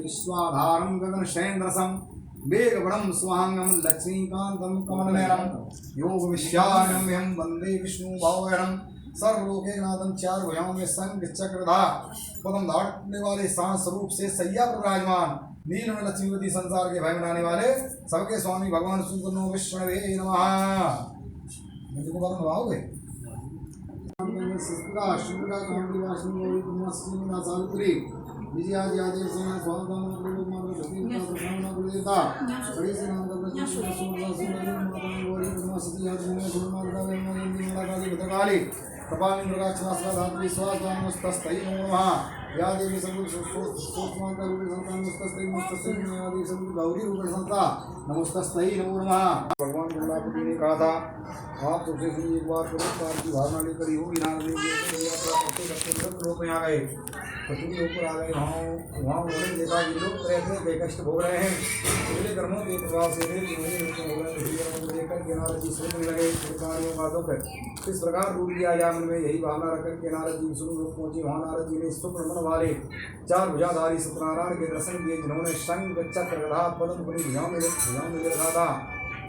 विश्वाधारं गगनशयनरसं वेगवनं स्वांगं लक्ष्मीकान्तं कमलनयनं योगविश्यानम्यं वन्दे विष्णुभावहरं सर्वलोकैकनाथं चारुभुजां में शंखचक्रधार पद्म धारने वाले सांस स्वरूप से सैया पर विराजमान नील लक्ष्मीपति संसार के भय बनाने वाले सबके स्वामी भगवान सुंदरनो विष्णवे नमः। मुझे को बताओगे सिद्धका शुभका कांडी वासनी गौरी कुमारी ना सावित्री विजयादि आदि सेना स्वागतम प्रभु माता सती माता प्रधान गुरुदेवता बड़ी से नाम का प्रश्न सुंदर सुंदर माता गौरी कुमारी आदि में सुमाता वेमन इंद्र काली भद्रकाली कपाली दुर्गा चमस्का धात्री स्वाहा नमस्तस्तै नमः या देवी सर्व सोत्मांता रूप संता नमस्तस्तै नमस्तस्तै या देवी सर्व गौरी रूप संता नमस्तस्तै नमो नमः। भगवान गंगापति ने कहा था आप सबसे सुनिए एक बार पुरस्कार की भावना लेकर ही होगी नाम यात्रा करते करते लोग में आ गए पृथ्वी के ऊपर आ गए। वहाँ उन्होंने देखा कि लोग रहते बेकष्ट भोग रहे हैं पिछले कर्मों के प्रभाव से देखकर नारद जी सुनने लगे कार्यों का दुख इस प्रकार दूर किया जाए मन में यही भावना रखकर के नारद जी सुन लोग पहुंचे। वहाँ नारद जी ने शुक्र मन वाले चार भुजाधारी सत्यनारायण के दर्शन किए जिन्होंने शंख चक्र गदा पद्म अपनी भुजाओं में रखा था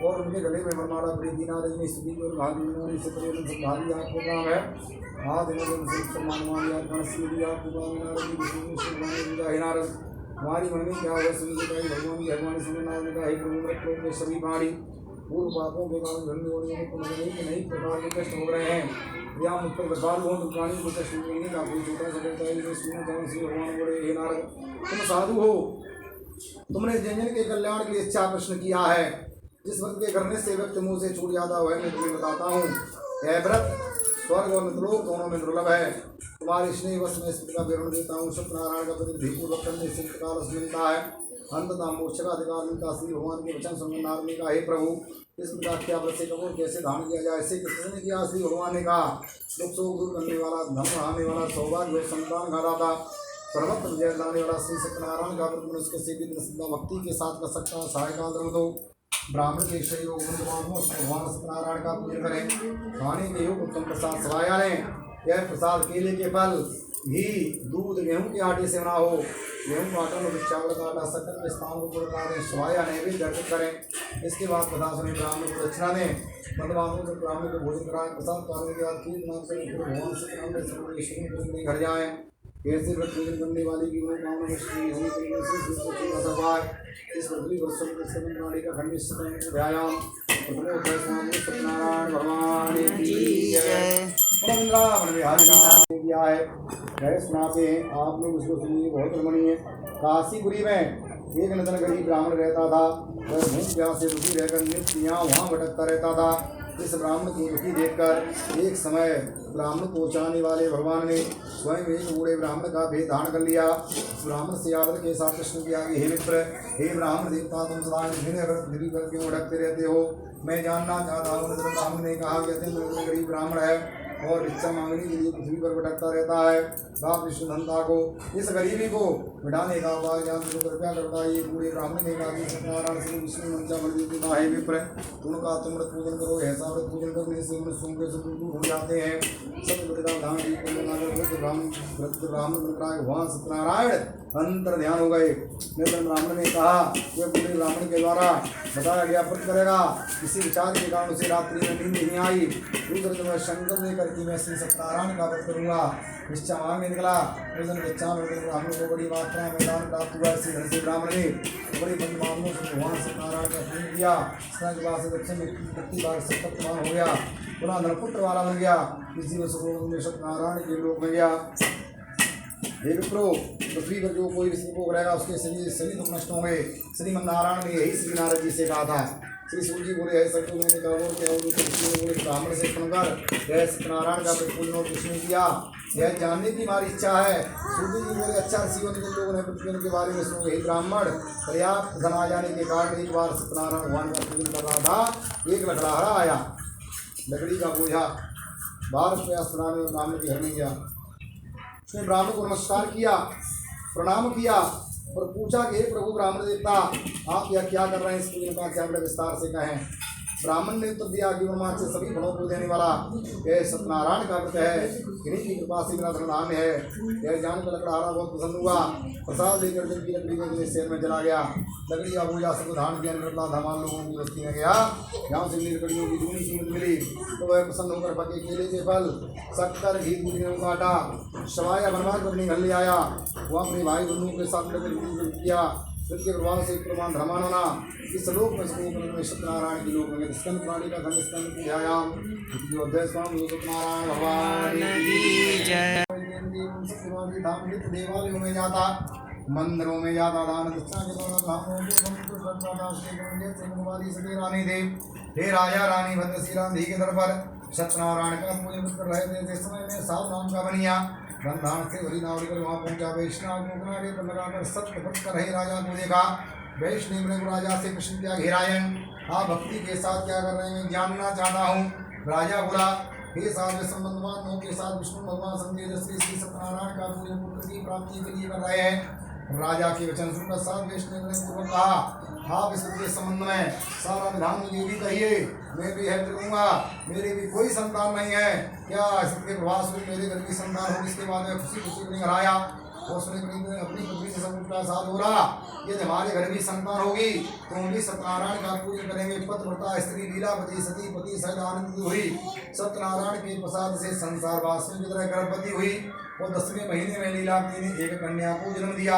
और उनके गले में वरमाला पड़ी थी। नारद ने स्तुति और भाग उन्होंने इसे परिवर्तन संभाली आपको काम है हाथ नारद हमारी मन में क्या हुआ सुनिए भगवान की भगवान नारद का एक प्रभु सभी प्राणी पूर्व पापों के कारण धन्य होने को नहीं प्रकार के कष्ट हो रहे हैं या मुझ पर बदलाव हो तो प्राणी को कष्ट होने का कोई छोटा सा कहता है जो सुनना चाहूँ श्री भगवान बोले हे नारद तुम साधु हो तुमने जन जन के कल्याण की इच्छा प्रश्न किया है जिस व्रत के करने से व्यक्ति मुँह से छूट जाता है मैं तुम्हें बताता हूँ यह व्रत स्वर्ग और मित्रलोक दोनों में दुर्लभ है। तुम्हारे स्नेह वश में स्मृति का विवरण देता हूँ। सत्यनारायण का प्रतिपूर्वक करने से प्रकार मिलता है अंततः मोक्ष का अधिकार मिलता श्री भगवान के वचन सुनकर नारद ने कहा हे प्रभु इस प्रकार क्या व्रत से कपूर कैसे धारण किया जाए ऐसे किसने किया। श्री भगवान ने कहा दुख शोक दूर करने वाला धन बढ़ाने वाला सौभाग्य और संतान घराता सर्वत्र विजय लाने वाला श्री सत्यनारायण का व्रत मनुष्य से भी भक्ति के साथ कर सकता है। सहायता धर्म दो ब्राह्मण के शरीर भगवान सत्यनारायण का पूजन करें खाने के योग उत्तम प्रसाद सवाया लें यह प्रसाद केले के फल घी दूध गेहूं के आटे से बना हो गेहूं का आटा में चावल का आटा शक्कर के स्थान को प्रकार दें सवाया नैवेद्य अर्पित करें। इसके बाद प्रसाद समय ब्राह्मण को दक्षिणा दें बंधुबांधवों से ब्राह्मण को भोजन कराएं प्रसाद पाने के बाद कीर्तन करें फिर भगवान सत्यनारायण घर जाएँ ऐसे व्रत पूजन करने वाले की मनोकामना में श्री हरि इस पृथ्वी पर प्राणी का खंड व्यायाम सत्यनारायण भगवान की जय किया है वह सुनाते हैं आप लोग उसको सुनिए बहुत रमणीय। काशीपुरी में एक नदन गरीब ब्राह्मण रहता था वह भूख प्यास से दुखी रहकर नित्य यहाँ वहाँ भटकता रहता था। इस ब्राह्मण को दुखी देखकर एक समय ब्राह्मण को चाहने वाले भगवान ने स्वयं एक बूढ़े ब्राह्मण का भेद धारण कर लिया। ब्राह्मण से आदर के साथ प्रश्न किया कि हे मित्र हे ब्राह्मण देवता तुम सदा धीरे पर क्यों भटकते रहते हो मैं जानना चाहता हूँ। ब्राह्मण ने कहा कहते मेरे गरीब ब्राह्मण है और इच्छा मांगने के लिए पृथ्वी पर भटकता रहता है। राम विष्णुधनता को इस गरीबी को मिटाने का उपाय ज्ञान को कृपया करता है। ये बूढ़े ब्राह्मण ने कहा कि सत्यनारायण श्री विष्णु मंचा मंदिर है विप्र उनका तुम व्रत पूजन करो ऐसा व्रत पूजन करने से मनुष्यों के सब दूर हो जाते हैं। सत्य धाम ब्राह्मण भगवान सत्यनारायण अंतर ध्यान हो गए। निर्धन ब्राह्मण ने कहा यह बूढ़े ब्राह्मण के द्वारा बताया गया व्रत करेगा किसी विचार के कारण उसे रात्रि में नींद नहीं आई। दूसरे दिन शंकर ने करके मैं श्री सत्यनारायण का व्रत करूँगा निश्चय मांग निकला। निर्धन ब्राह्मण को बड़ी मात्रा में दान प्राप्त हुआ। श्री हरि ब्राह्मण ने बड़े बंधुबांधवों से भगवान सत्यनारायण का पूजन किया। स्नान के बाद से दक्षिण में 31 बार सत्यवान हो गया पुनः नरपुत्र वाला बन गया। इसी में सत्यनारायण के लोक में गया। हे विप्रो पृथ्वी पर जो कोई विष्णु रहेगा उसके सभी दुख नष्ट होंगे। श्रीमन्नारायण ने यही श्री नारद जी से कहा था। श्री सूर्य जी बोले ऐसा क्यों मैंने कहा बोले ब्राह्मण से सुनकर यह सत्यनारायण का पूजन और कृष्ण किया यह जानने की हमारी इच्छा है। सूर्य जी बोले अच्छा शिवन जिन लोगों ने पृथ्वी के बारे में सुनो यही ब्राह्मण पर्याप्त धन आ जाने के कारण एक बार सत्यनारायण भगवान का पूजन कर रहा था। एक लकड़ाहरा आया लकड़ी का बोझा 12 रुपया सत्यनारायण ब्राह्मण के घर में गया। उसने ब्राह्मण को नमस्कार किया प्रणाम किया और पूछा कि प्रभु ब्राह्मण देवता आप यह क्या कर रहे हैं इस पूजन का क्या बड़े विस्तार से कहें। ब्राह्मण ने उत्तर दिया कि ब्रह्मांड से सभी फलों को देने वाला यह सत्यनारायण का व्रत है, इन्हीं की कृपा से मेरा धर्मधाम है। यह जानकर लकड़हारा बहुत प्रसन्न हुआ, प्रसाद लेकर जल की लकड़ी को शहर में चला गया। लकड़ी का पूजा सब धान किया, निर्मला धमान लोगों की बस्ती में गया। जहाँ से लकड़ियों की दूनी कीमत मिली तो वह प्रसन्न होकर पके केले के फल शक्कर घी दूध में काटा, शवाया बनवाकर अपने घर ले आया। वो अपने भाई बंधुओं के साथ लकड़ी किया। के प्रभाव से प्रमाण धर्माना इस लोक में सत्यनारायण की लोक में स्कंद प्राणी का धन स्कंद व्यायाम स्वामी सत्यनारायण भगवान की जय। धाम नित्य देवालयों में जाता, मंदिरों में जाता, दान दक्षिणा के द्वारा धामों को सके रानी दे। हे राजा रानी भद्रशीला धी के दर पर सत्यनारायण का पूजन कर रहे थे। समय में सात नाम का बनिया धनधान से भरी नावड़ी कर वहाँ पहुंचा। वैष्णव को किनारे पर लगाकर सत्य भक्त कर रहे राजा को देखा। वैष्णव ने राजा से प्रश्न किया, घेरायन आप भक्ति के साथ क्या कर रहे हैं, जानना चाहता हूँ। राजा बोला, हे साधु संबंधवान के साथ विष्णु भगवान संजय श्री सत्यनारायण का पूजन पुत्र की प्राप्ति के लिए कर रहे हैं। राजा के वचन सुनकर साथ वैष्णव ने पूर्वक कहा, आप इस के संबंध में सारा विधान मुझे भी कहिए, मैं भी हेल्प करूँगा। मेरे भी कोई संतान नहीं है, क्या इसके प्रभाव से मेरे घर की संतान होगी। इसके बाद में खुशी खुशी अपने घर आया और उसने अपनी पत्नी से सब का साथ बोला, यदि हमारे घर भी संतान होगी तो हम भी सत्यनारायण का पूजन करेंगे। पतिव्रता स्त्री लीलावती सती पति सहित आनंदित हुई। सत्यनारायण के प्रसाद से संसार वासियों की तरह गर्भवती हुई और 10वें महीने में लीलावती ने एक कन्या को जन्म दिया।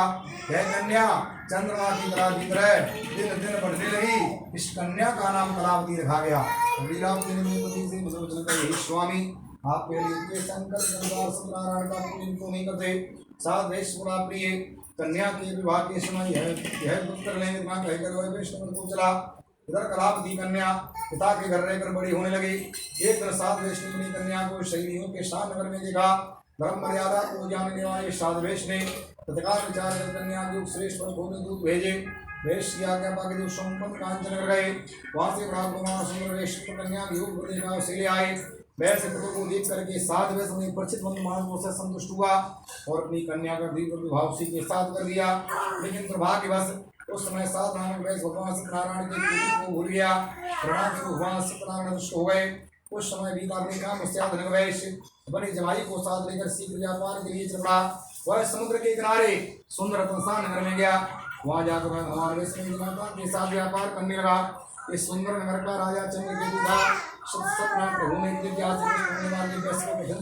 यह कन्या चंद्रमा की तरह दिन दिन बढ़ने लगी। इस कन्या का नाम कलावती रखा गया। लीलावती ने पति से वचन कहा, हे स्वामी आप पहले शंकर सत्यनारायण का पूजन क्यों नहीं करते। साथ वैश्वरा प्रिय कन्या के विवाह के समय यह पुत्र लेने कहकर वह वैष्णव को चला। इधर कलावती कन्या पिता के घर रहकर बड़ी होने लगी। एक दिन सात वैष्णव ने कन्या को शैलियों के शान नगर में देखा। धर्म मर्यादा को जानने वाले साधवेश ने तत्काल विचार कर कन्या के श्रेष्ठ को दूत भेजे। वेश की आज्ञा पाकर जो सोमपत कांचन नगर गए, वहां से ब्राह्मण सुंदर वेश कन्या योग से ले आए। वैसे पुत्र को देख करके साध वैसे में परिचित मानवों से संतुष्ट हुआ और अपनी कन्या का दीर्घ विभाव उसी के साथ कर दिया। लेकिन दुर्भाग्यवश उस समय सात नामक वैश्य भगवान सत्यनारायण के पूजन को भूल गया। प्रणाम से भगवान सत्यनारायण दुष्ट हो गए। उस समय बीता अपने काम मुस्याद वैश्य बड़ी जमाई को साथ लेकर शीघ्र व्यापार के लिए चल रहा। वह समुद्र के किनारे सुंदर रतनसा नगर में गया। वहां जाकर वह भगवान वैष्णव के साथ व्यापार करने लगा। इस सुंदर नगर का राजा चंद्रकेतु था। सत्यनारायण प्रभु ने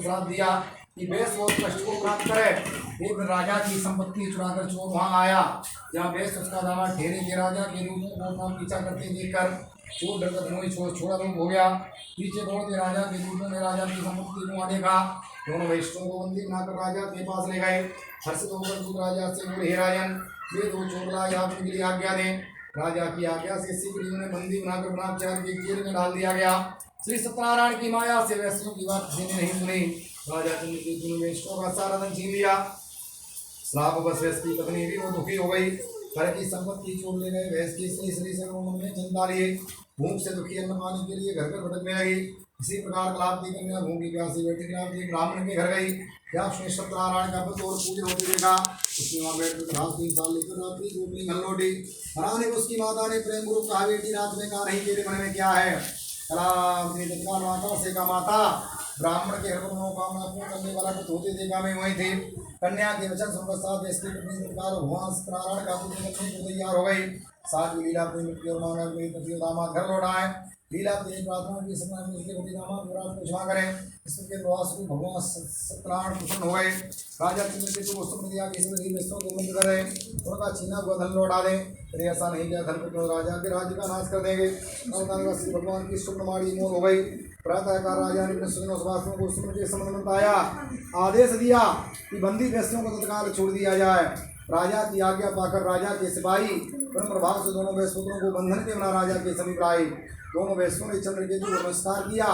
श्राप दिया कि वैश्य वो कष्ट को प्राप्त करे। एक राजा की संपत्ति चुराकर चोर वहां आया। जहाँ वैश्य उसका दामाद ठहरे के राजा के रूप में नाम पीछा करते देखकर चोर डरकर धनोई छोड़ा रूप हो गया। पीछे दौड़ते राजा के रूप में राजा की संपत्ति को देखा। दोनों वैष्णवों को बंदी बनाकर राजा के पास ले गए। हर्षित होकर राजा से बोले, हे राजन ये दो चोर लाए, आप इनके लिए आज्ञा दें। राजा की आज्ञा से शीघ्र उन्हें बंदी बनाकर ब्रह्मचार्य की जेल में डाल दिया गया। श्री सत्यनारायण की माया से वैश्यों की बात किसी ने नहीं सुनी। राजा चंद्रकेतु ने वैष्णव का सारा धन छीन लिया। श्राप बस वैश्य की पत्नी भी वो दुखी हो गई। घर की संपत्ति चोर ले गए। वैश्य की स्त्री से मन में चिंता लिए। भूख से दुखी अन्न पाने के लिए घर घर भटकने लगी। इसी प्रकार कलावती कन्या भूमि प्यासी बैठी कलावती ब्राह्मण के घर गई। क्या उसने सत्यनारायण का व्रत और पूजन होते देखा। उसने वहाँ बैठकर घास 3 साल लेकर रात्रि को अपनी घर लौटी। हराने को उसकी माता ने प्रेम गुरु कहा, बेटी रात में कहा, नहीं तेरे मन में क्या है। कलावती तत्काल माता से कहा, माता ब्राह्मण के हर मनोकामना पूर्ण करने वाला कुछ होते देखा मैं वही थे। कन्या के वचन सुनकर साथ इसकी पत्नी तत्काल भगवान सत्यनारायण का पूजन करने को तैयार हो गई। साथ ही लीलावती मिट्टी और मानव मेरी पति दामाद घर लौट आए। लीलावती ने प्रार्थना की समय में उसके पति दामाद विराट को क्षमा करें। इसके प्रवास को भगवान सत्यनारायण प्रसन्न हो गए। राजा चंद्रकेतु को सुन दिया कि इसमें वैष्णव को बंद करें, उनका छीना हुआ धन लौटा दें। यदि ऐसा नहीं किया धन को राजा के राज्य का नाश कर देंगे। श्री भगवान की स्वप्नमाड़ी मोल हो गई। प्रातःकाल राजा ने सुवासियों को सुन के संबंध बताया, आदेश दिया कि बंदी वैश्यों को तत्काल छोड़ दिया जाए। राजा की आज्ञा पाकर राजा के सिपाही ब्रह्म प्रभाव से दोनों वैश्यों को बंधन के बना राजा के समीप आए। दोनों वैश्यों ने चंद्रकेतु को नमस्कार किया।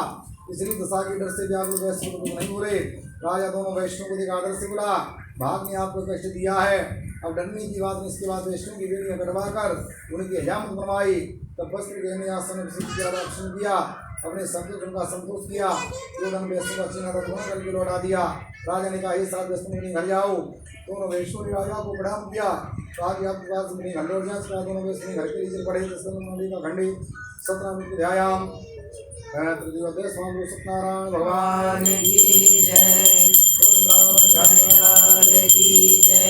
इसलिए दशा के डर से व्याकुल वैश्यों को नहीं बोले। राजा दोनों वैष्णव को देख आदर से बोला, भाग ने आपको कष्ट दिया है, अब डरने की बात नहीं। इसके बाद वैष्णव की बेटियां कटवाकर उनकी हजामत बनवाई। तब वस्त्र गहने आसन दर्शन किया, अपने शब्द उनका संतोष किया। जो धन वैष्णव का चिन्ह रखवा करके लौटा दिया। राजा ने कहा, ये साथ वैष्णव घर जाओ। दोनों वैष्णव ने राजा को प्रणाम किया। कहा कि आपके पास अपने घर लौट जाए। दोनों वैष्णव घर के नीचे पड़े का खंडी सत्यनारायण तृतीय स्वामी सत्यनारायण भगवान की जय, दयाल की जय।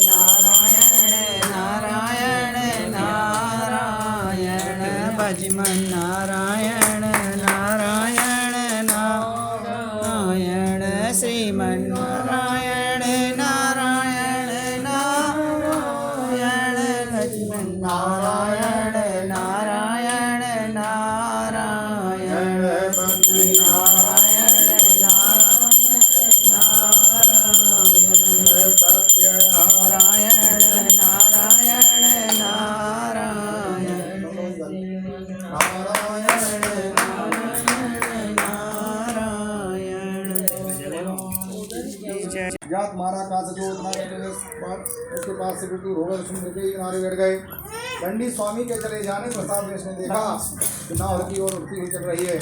नारायण नारायण नारायण भजमन नारायण नारायण नारायण श्रीमन नारायण नारायण नारायण भजमन नारायण नारायण नारायण भजमन नारायण नारायण सत्य नारायण नारायण नारायण जात मारा का जो उसके पास से बिल्कुल रोगर समुद्र के किनारे बैठ गए। दंडी स्वामी के चले जाने प्रसाद ने देखा कि नाव हल्की और उड़ती हुई चल रही है।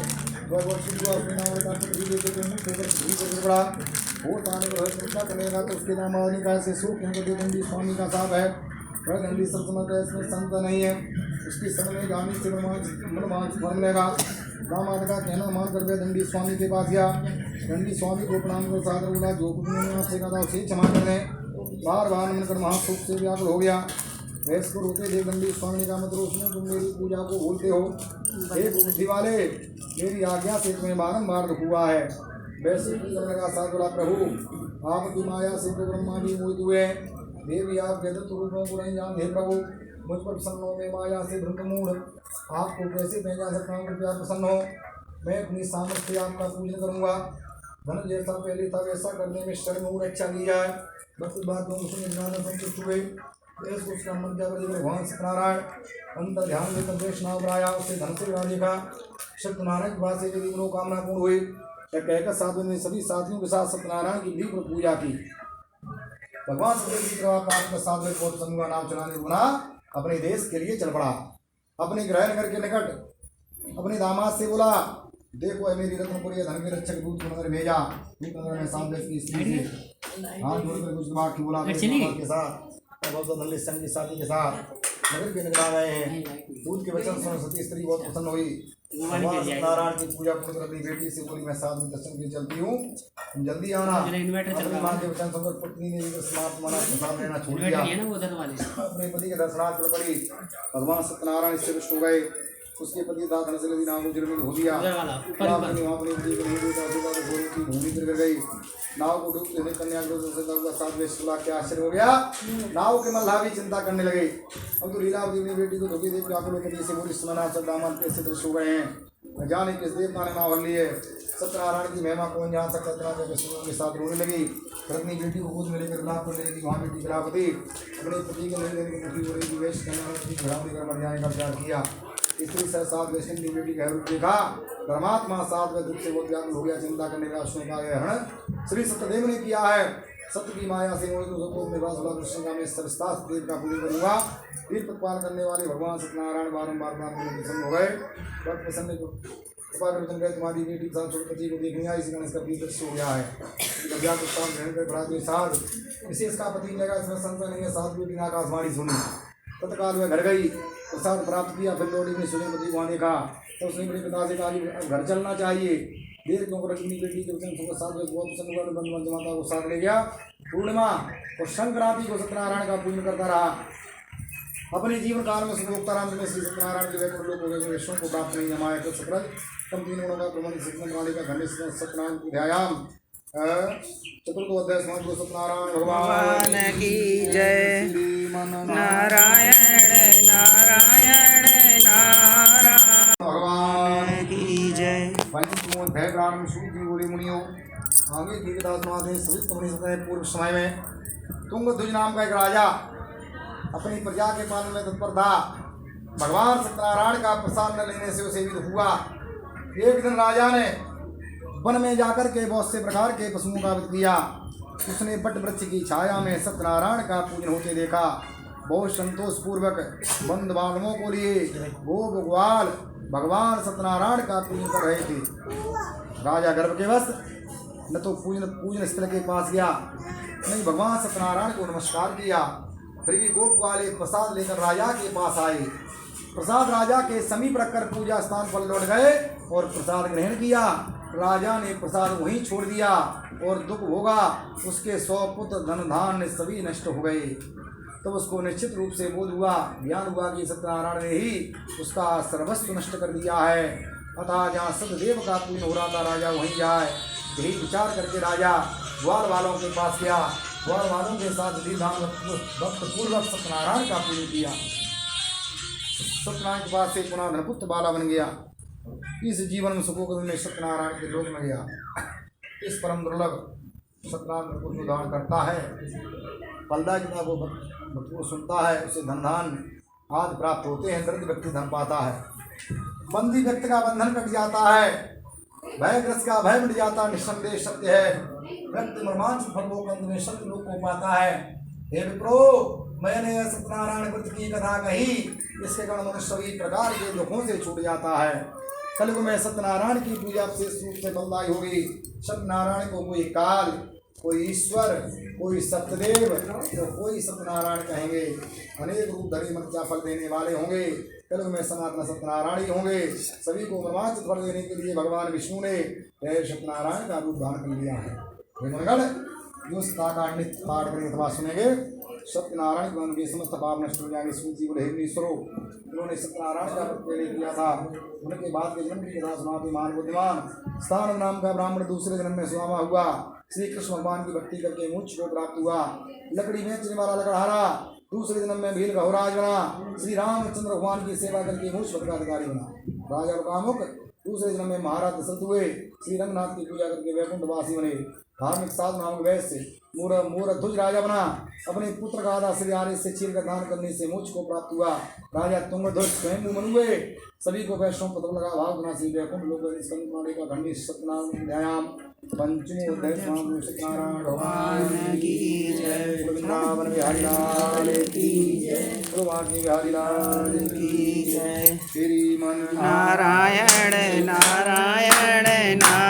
करेगा तो उसके नाम निकाय से सुख दंडी स्वामी का साहब है। वह दंडी सत्समत है, इसमें संत नहीं है। उसकी संग में जाने से मनोमांस फल मिलेगा। दामाद का कहना मान करके दंडी स्वामी के पास गया। दंडी स्वामी को प्रणाम कर सादर बोला, जो कुछ मैंने आपसे कहा था उसे क्षमा कर दें। बार बार मन कर महासुख से व्याकुल हो गया। भैंस को रोते देख दंडी स्वामी ने कहा, मतलब उसमें तुम मेरी पूजा को भूलते हो। हे बुद्धि वाले, मेरी आज्ञा से तुम्हें बारम्बार दुख हुआ है। वैसे करने का साथ बोला, प्रभु आपकी माया से तो ब्रह्मा भी मोहित हुए। देवी आप वेदत रूपों को नहीं जानते प्रभु। मुझ पर प्रसन्न हो, मैं माया से भ्रम मूढ़। आपको कैसे मैं जा सकता हूँ, कृपया प्रसन्न हो। मैं अपनी सामर्थ्य से आपका पूजन करूँगा। धन जैसा पहले था वैसा करने में शर्म और अच्छा ली जाए। बस इस बात को संतुष्ट हुए। उसका मन क्या करेगा, भगवान सत्यनारायण अंतर ध्यान लेकर देश नाव बनाया। उससे धन से विवाह देखा। सत्यनारायण की बात से यदि मनोकामना पूर्ण हुई, कहकर साधु ने सभी साथियों के साथ सत्यनारायण की भी पूजा की। भगवान सत्यदेव की कृपा प्राप्त कर साधु बहुत प्रसन्न हुआ। नाव चलाने गुना अपने देश के लिए चल पड़ा। अपने गृह नगर के निकट अपने दामाद से बोला, देखो है मेरी रत्नपुरी धन के रक्षक दूत को नगर भेजा। नगर में सामने की स्त्री से हाथ जोड़कर कुछ दिमाग की बोला के साथ संग की शादी के साथ नगर के निकला गए हैं। दूध के वचन सुन सती स्त्री बहुत प्रसन्न हुई। भगवान सत्यनारायण की पूजा पूर्ण कर अपनी बेटी से बोली, मैं साधु दर्शन के चलती हूँ, तुम जल्दी आना। अपनी माँ के वचन सुनकर पत्नी ने समाप्त मना प्रसाद लेना छोड़ दिया। अपने पति के दर्शनार्थ चल पड़ी। भगवान सत्यनारायण इससे विष्ट हो गए। उसके पति दादन से लगी नाव जमीन हो दिया। भूमि गिर गई। नाव को डूबते हुए कन्या साथ में क्या आश्चर्य हो गया। नाव के मल्लाह भी चिंता करने लगे। अब तो लीलावती अपनी बेटी को धोखी देख व्याकुल से बोली, स्मरण दामन कैसे दृश्य हो गए हैं। न जाने किस देवता ने नाव हर ली है। सत्यनारायण की महिमा कौन जान सकता। के साथ रोने लगी। फिर अपनी बेटी को गोद में लेकर विलाप करने लगी। वहाँ बेटी लीलावती अपने पति के नहीं देने की बोली कि वेश कर मर जाने का प्यार किया। स्त्री से साथ वैष्णव की बेटी का रूप देखा। परमात्मा साथ में दुख से बहुत व्याकुल हो गया। चिंता करने का अश्व का हरण श्री सत्यदेव ने किया है। सत्य की माया से मोहित निवास हुआ। कृष्ण का मैं सविस्तार देव का पूजन करूँगा। तीर्थ पान करने वाले भगवान सत्यनारायण बारम्बार प्रसन्न हो गए। बहुत प्रसन्न कृपा कर गए, तुम्हारी बेटी के साथ छोटे को देखने आई। इसी कारण इसका प्रिय दृश्य हो गया है। ग्रहण कर बड़ा साध विशेष का पति लगा। इसमें संत नहीं है। साध बेटी ने आकाशवाणी सुनी। तत्काल में घर गई, प्रसाद प्राप्त किया। फिर लौटी ने सूर्यपति को आने का तो उसने अपने पिता से कहा कि घर चलना चाहिए। देर क्यों कर अपनी बेटी के वचन साथ में बहुत प्रसन्न हुआ। बंधु माता को साथ ले गया। पूर्णिमा और संक्रांति को सत्यनारायण का पूजन करता रहा। अपने जीवन काल में सुखोक्ताराम में श्री सत्यनारायण के वैकुंठ लोक वैष्णव को प्राप्त नहीं हमारे तो सत्रह कम तीन गुणों का प्रबंध सिद्धन वाले का घने सत्यनारायण की ध्यायाम चतुर्थो अध्याय समाज को सत्यनारायण भगवान की जय। नारायण नारायण नारायण भगवान की जय। पंचमो अध्याय प्रारंभ शुरू की बोली मुनियों। आगे दीर्घदास महादेव सवित मुनि सतह पूर्व समय में तुंगध्वज नाम का एक राजा अपनी प्रजा के पालन में तत्पर था। भगवान सत्यनारायण का प्रसाद न लेने से उसे विध हुआ। एक दिन राजा ने वन में जाकर के बहुत से प्रकार के पशुओं का वध किया। उसने बट वृक्ष की छाया में सत्यनारायण का पूजन होते देखा। बहुत संतोष पूर्वक बंद बांधवों को लिए गोप ग्वाल भगवान सत्यनारायण का पूजन कर रहे थे। राजा गर्भ के वश न तो पूजन स्थल के पास गया, नहीं भगवान सत्यनारायण को नमस्कार किया। फिर भी गोप ग्वाल एक प्रसाद लेकर राजा के पास आए। प्रसाद राजा के समीप रखकर पूजा स्थान पर लौट गए और प्रसाद ग्रहण किया। राजा ने प्रसाद वहीं छोड़ दिया और दुख होगा, उसके 100 पुत्र धन धान्य सभी नष्ट हो गए। तब उसको निश्चित रूप से बोध हुआ, ज्ञान हुआ कि सत्यनारायण ने ही उसका सर्वस्व नष्ट कर दिया है। अतः जहाँ सतदेव का पूजन हो रहा था राजा वहीं जाए। यही विचार करके राजा ग्वाल वालों के पास गया। ग्वाल वालों के साथ विधान भक्त पूर्वक सत्यनारायण का पूजन किया। सत्यनारायण के पास से पुनः धनपुत्र बाला बन गया। इस जीवन में सुखों में सत्यनारायण के लोक में गया। इस परम दुर्लभ सत्यनारायण को जो दान करता है, पलदा की वो भक्त को सुनता है, उसे धन धान आदि प्राप्त होते हैं। दरिद्र व्यक्ति धन पाता है। बंदी व्यक्ति का बंधन कट जाता है। भयग्रस्त का भय मिट जाता, निस्संदेह सत्य है। व्यक्ति मर्मांच फलों में सत्य लोक को पाता है। हे विप्रो, मैंने सत्यनारायण व्रत की कथा कही, इसके कारण मनुष्य सभी प्रकार के दुखों से छूट जाता है। कलयुग में सत्यनारायण की पूजा विशेष रूप से फलदायी होगी। सत्यनारायण को कोई काल, कोई ईश्वर, कोई सत्यदेव तो कोई सत्यनारायण कहेंगे। अनेक रूप धरे मनुष्य फल देने वाले होंगे। कलयुग में सनातन सत्यनारायण ही होंगे। सभी को मनवांछित फल देने के लिए भगवान विष्णु ने सत्यनारायण का रूप धारण कर लिया है। मनगढ़ जो सताकांड नित्य पाठ करेंगे अथवा सुनेंगे, सत्यनारायण के उनके समस्त पाप नष्ट हो जाएंगे। सूची बोले ईश्वरो, उन्होंने सत्यनारायण का व्रत किया था। उनके बाद के जन्म की कथा सुनाते मान बुद्धिमान स्थान नाम का ब्राह्मण दूसरे जन्म में सुनामा हुआ। श्री कृष्ण भगवान की भक्ति करके मोक्ष को प्राप्त हुआ। लकड़ी बेचने वाला लकड़हारा दूसरे जन्म में भील गहुराज बना। श्री रामचंद्र भगवान की सेवा करके मोक्ष पद का अधिकारी बना। राजा कामुक दूसरे जन्म में महाराज दशरथ हुए। श्री रंगनाथ की पूजा करके वैकुंठ वासी बने। धार्मिक साधु नामक वैश्य मूरध्वज राजा बना। अपने पुत्र का आधा श्री आर्य से चीर का दान करने से मोक्ष को प्राप्त हुआ। राजा तुंगध्वज स्वयं मन हुए। सभी को वैष्णव पद लगा भाव गुना श्री वैकुंठ लोक का खंडी सत्यनारायण ध्यायाम पंचमो अध्याय सत्यनारायण भगवान की जय। वृंदावन बिहारी लाल की जय। गुरुवाणी बिहारी लाल की जय। श्री मन नारायण नारायण नारायण।